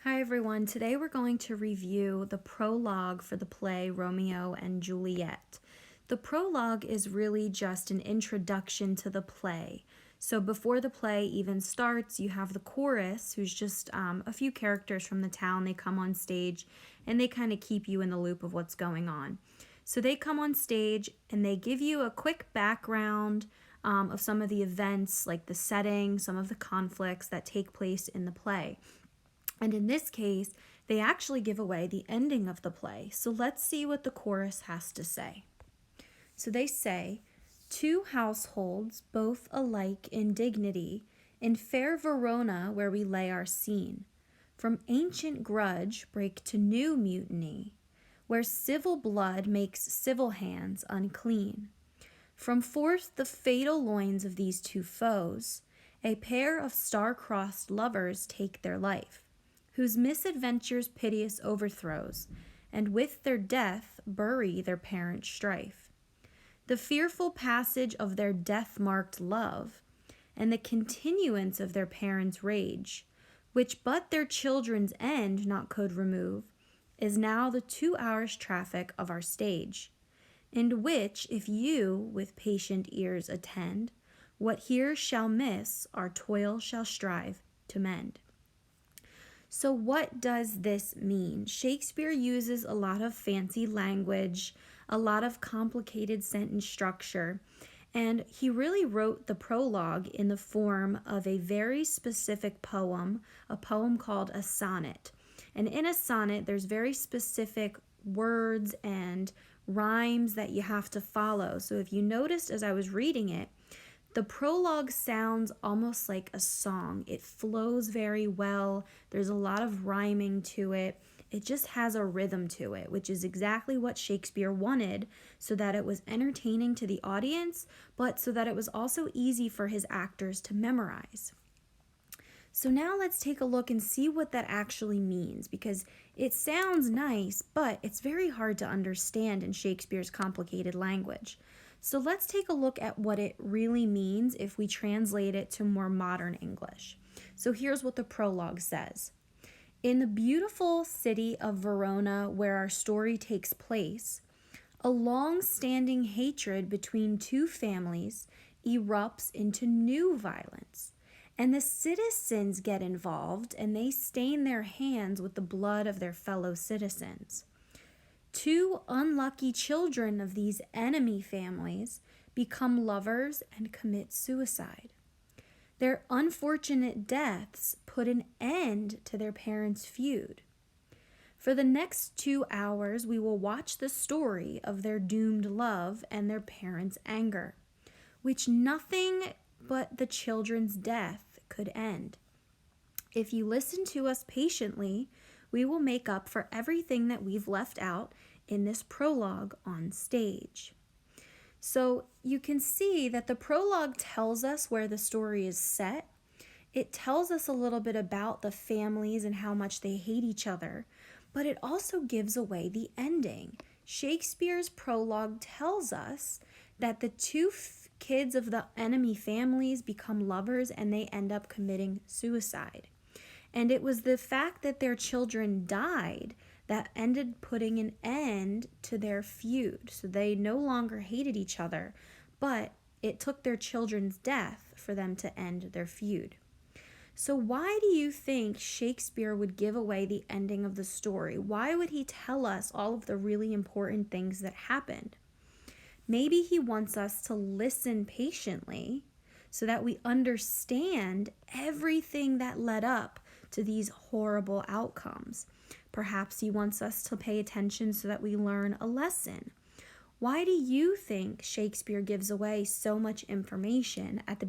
Hi everyone, today we're going to review the prologue for the play Romeo and Juliet. The prologue is really just an introduction to the play. So before the play even starts, you have the chorus, who's just a few characters from the town. They come on stage and they kind of keep you in the loop of what's going on. So they come on stage and they give you a quick background of some of the events, like the setting, some of the conflicts that take place in the play. And in this case, they actually give away the ending of the play. So let's see what the chorus has to say. So they say, "Two households, both alike in dignity, in fair Verona where we lay our scene, from ancient grudge break to new mutiny, where civil blood makes civil hands unclean. From forth the fatal loins of these two foes, a pair of star-crossed lovers take their life, whose misadventures piteous overthrows, and with their death bury their parent strife. The fearful passage of their death-marked love, and the continuance of their parents' rage, which but their children's end not could remove, is now the 2 hours' traffic of our stage, and which, if you with patient ears attend, what here shall miss, our toil shall strive to mend." So what does this mean? Shakespeare uses a lot of fancy language, a lot of complicated sentence structure, and he really wrote the prologue in the form of a very specific poem, a poem called a sonnet. And in a sonnet, there's very specific words and rhymes that you have to follow. So if you noticed as I was reading it, the prologue sounds almost like a song. It flows very well. There's a lot of rhyming to it. It just has a rhythm to it, which is exactly what Shakespeare wanted, so that it was entertaining to the audience, but so that it was also easy for his actors to memorize. So now let's take a look and see what that actually means, because it sounds nice, but it's very hard to understand in Shakespeare's complicated language. So let's take a look at what it really means if we translate it to more modern English. So here's what the prologue says. "In the beautiful city of Verona, where our story takes place, a long-standing hatred between two families erupts into new violence, and the citizens get involved and they stain their hands with the blood of their fellow citizens. Two unlucky children of these enemy families become lovers and commit suicide. Their unfortunate deaths put an end to their parents' feud. For the next 2 hours, we will watch the story of their doomed love and their parents' anger, which nothing but the children's death could end. If you listen to us patiently, we will make up for everything that we've left out in this prologue on stage." So you can see that the prologue tells us where the story is set. It tells us a little bit about the families and how much they hate each other, but it also gives away the ending. Shakespeare's prologue tells us that the two kids of the enemy families become lovers and they end up committing suicide. And it was the fact that their children died that ended putting an end to their feud. So they no longer hated each other, but it took their children's death for them to end their feud. So why do you think Shakespeare would give away the ending of the story? Why would he tell us all of the really important things that happened? Maybe he wants us to listen patiently so that we understand everything that led up to these horrible outcomes. Perhaps he wants us to pay attention so that we learn a lesson. Why do you think Shakespeare gives away so much information at the